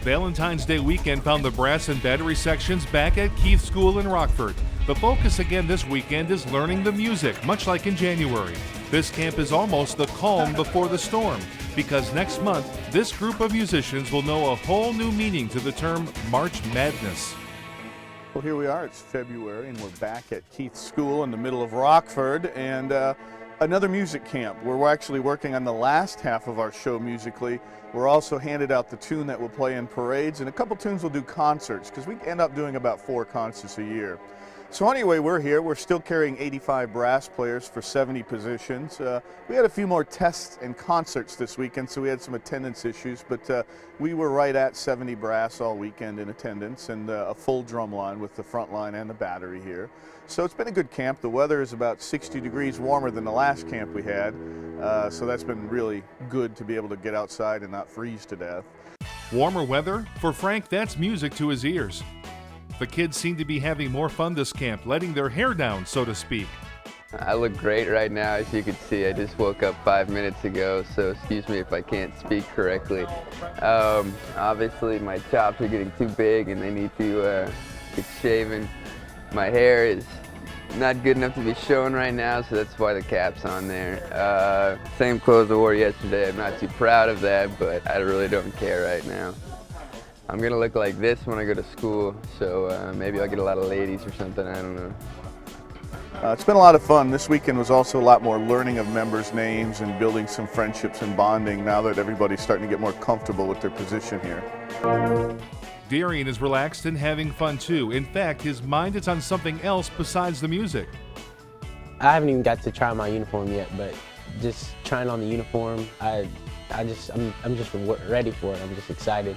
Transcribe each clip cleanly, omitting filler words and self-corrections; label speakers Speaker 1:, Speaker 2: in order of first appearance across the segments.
Speaker 1: Valentine's Day weekend found the brass and battery sections back at Keith School in Rockford. The focus again this weekend is learning the music, much like in January. This camp is almost the calm before the storm, because next month, this group of musicians will know a whole new meaning to the term March Madness.
Speaker 2: Well, here we are. It's February, and we're back at Keith School in the middle of Rockford, and another music camp where we're actually working on the last half of our show musically. We're also handed out the tune that we'll play in parades, and a couple tunes we'll do concerts, because we end up doing about 4 concerts a year. So anyway, we're here. We're still carrying 85 brass players for 70 positions. We had a few more tests and concerts this weekend, so we had some attendance issues, but we were right at 70 brass all weekend in attendance, and a full drum line with the front line and the battery here. So it's been a good camp. The weather is about 60 degrees warmer than the last camp we had, so that's been really good to be able to get outside and not freeze to death.
Speaker 1: Warmer weather? For Frank, that's music to his ears. The kids seem to be having more fun this camp, letting their hair down, so to speak.
Speaker 3: I look great right now, as you can see. I just woke up 5 minutes ago, so excuse me if I can't speak correctly. Obviously, my chops are getting too big and they need to get shaven. My hair is not good enough to be shown right now, so that's why the cap's on there. Same clothes I wore yesterday. I'm not too proud of that, but I really don't care right now. I'm gonna look like this when I go to school, so maybe I'll get a lot of ladies or something, I don't know.
Speaker 2: It's been a lot of fun. This weekend was also a lot more learning of members' names and building some friendships and bonding now that everybody's starting to get more comfortable with their position here.
Speaker 1: Darian is relaxed and having fun too. In fact, his mind is on something else besides the music.
Speaker 4: I haven't even got to try my uniform yet, but just trying on the uniform, I'm just ready for it. I'm just excited.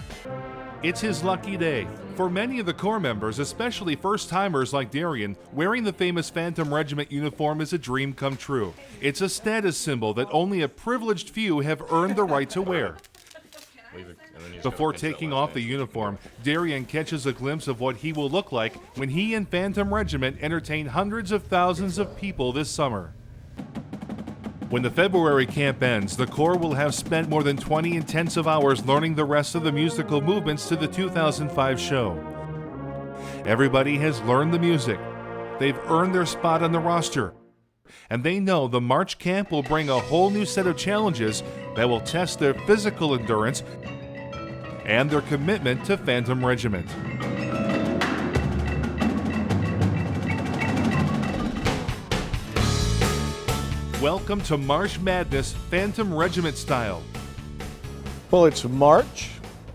Speaker 1: It's his lucky day. For many of the Corps members, especially first-timers like Darian, wearing the famous Phantom Regiment uniform is a dream come true. It's a status symbol that only a privileged few have earned the right to wear. Before taking off the uniform, Darian catches a glimpse of what he will look like when he and Phantom Regiment entertain hundreds of thousands of people this summer. When the February camp ends, the Corps will have spent more than 20 intensive hours learning the rest of the musical movements to the 2005 show. Everybody has learned the music. They've earned their spot on the roster. And they know the March camp will bring a whole new set of challenges that will test their physical endurance and their commitment to Phantom Regiment. Welcome to March Madness, Phantom Regiment style.
Speaker 2: Well, it's March,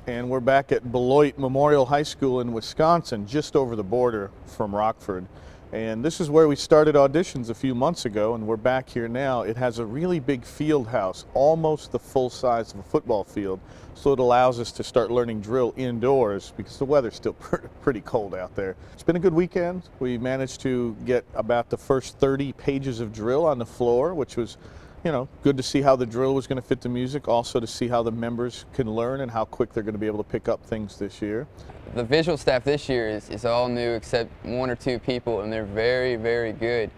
Speaker 2: and we're back at Beloit Memorial High School in Wisconsin, just over the border from Rockford. And this is where we started auditions a few months ago, and we're back here now. It has a really big field house, almost the full size of a football field, so it allows us to start learning drill indoors because the weather's still pretty cold out there. It's been a good weekend. We managed to get about the first 30 pages of drill on the floor, which was, you know, good to see how the drill was going to fit the music, also to see how the members can learn and how quick they're going to be able to pick up things this year.
Speaker 3: The visual staff this year is all new except 1 or 2 people, and they're very, very good.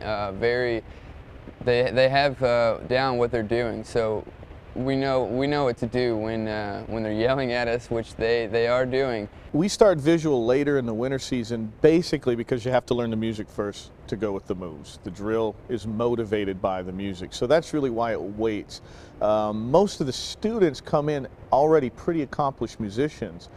Speaker 3: They have down what they're doing, so we know what to do when they're yelling at us, which they are doing.
Speaker 2: We start visual later in the winter season, basically because you have to learn the music first to go with the moves. The drill is motivated by the music, so that's really why it waits. Most of the students come in already pretty accomplished musicians.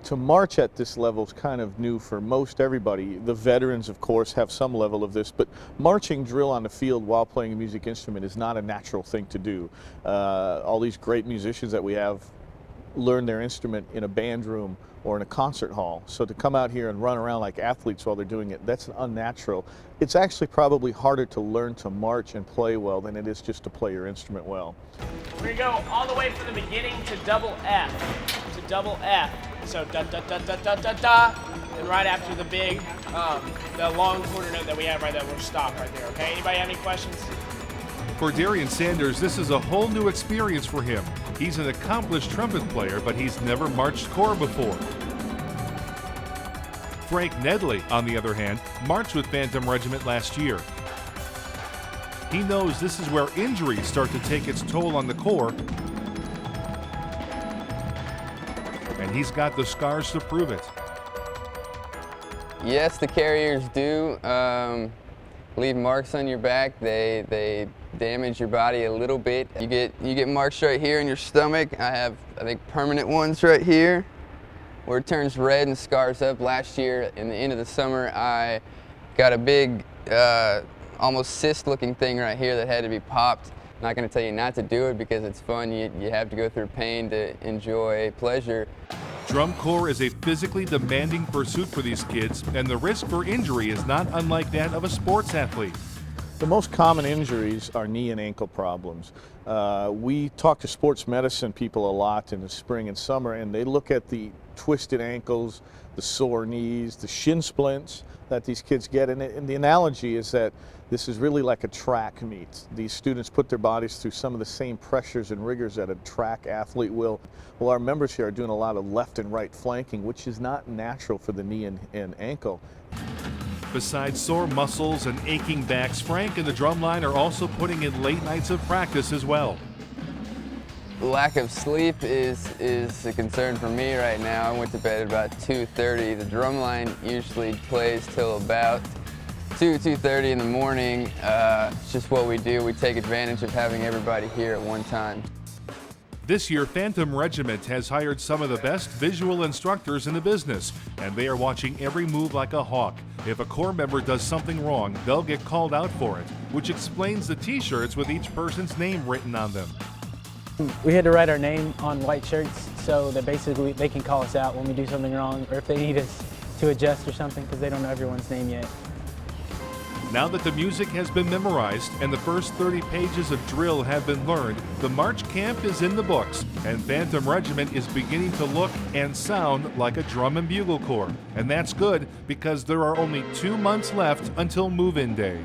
Speaker 2: To march at this level is kind of new for most everybody. The veterans, of course, have some level of this, but marching drill on the field while playing a music instrument is not a natural thing to do. All these great musicians that we have learn their instrument in a band room or in a concert hall. So to come out here and run around like athletes while they're doing it, that's unnatural. It's actually probably harder to learn to march and play well than it is just to play your instrument well.
Speaker 5: We're going to go all the way from the beginning to double F. To double F. So da da da da da da da. And right after the big, the long quarter note that we have right there, we'll stop right there, okay? Anybody have any questions?
Speaker 1: For Darian Sanders, this is a whole new experience for him. He's an accomplished trumpet player, but he's never marched corps before. Frank Nedley, on the other hand, marched with Phantom Regiment last year. He knows this is where injuries start to take its toll on the corps, and and he's got the scars to prove it.
Speaker 3: Yes, the carriers do leave marks on your back. They damage your body a little bit. You get marks right here in your stomach. I have, I think, permanent ones right here where it turns red and scars up. Last year, in the end of the summer, I got a big, almost cyst-looking thing right here that had to be popped. I'm not going to tell you not to do it because it's fun. You have to go through pain to enjoy pleasure.
Speaker 1: Drum corps is a physically demanding pursuit for these kids, and the risk for injury is not unlike that of a sports athlete.
Speaker 2: The most common injuries are knee and ankle problems. We talk to sports medicine people a lot in the spring and summer, and they look at the twisted ankles, the sore knees, the shin splints that these kids get. And the analogy is that this is really like a track meet. These students put their bodies through some of the same pressures and rigors that a track athlete will. Well, our members here are doing a lot of left and right flanking, which is not natural for the knee and ankle.
Speaker 1: Besides sore muscles and aching backs, Frank and the drumline are also putting in late nights of practice as well.
Speaker 3: Lack of sleep is a concern for me right now. I went to bed at about 2:30. The drumline usually plays till about 2:30 in the morning. It's just what we do. We take advantage of having everybody here at one time.
Speaker 1: This year, Phantom Regiment has hired some of the best visual instructors in the business, and they are watching every move like a hawk. If a corps member does something wrong, they'll get called out for it, which explains the t-shirts with each person's name written on them.
Speaker 6: We had to write our name on white shirts so that basically they can call us out when we do something wrong or if they need us to adjust or something because they don't know everyone's name yet.
Speaker 1: Now that the music has been memorized and the first 30 pages of drill have been learned, the March camp is in the books, and Phantom Regiment is beginning to look and sound like a drum and bugle corps. And that's good because there are only 2 months left until move-in day.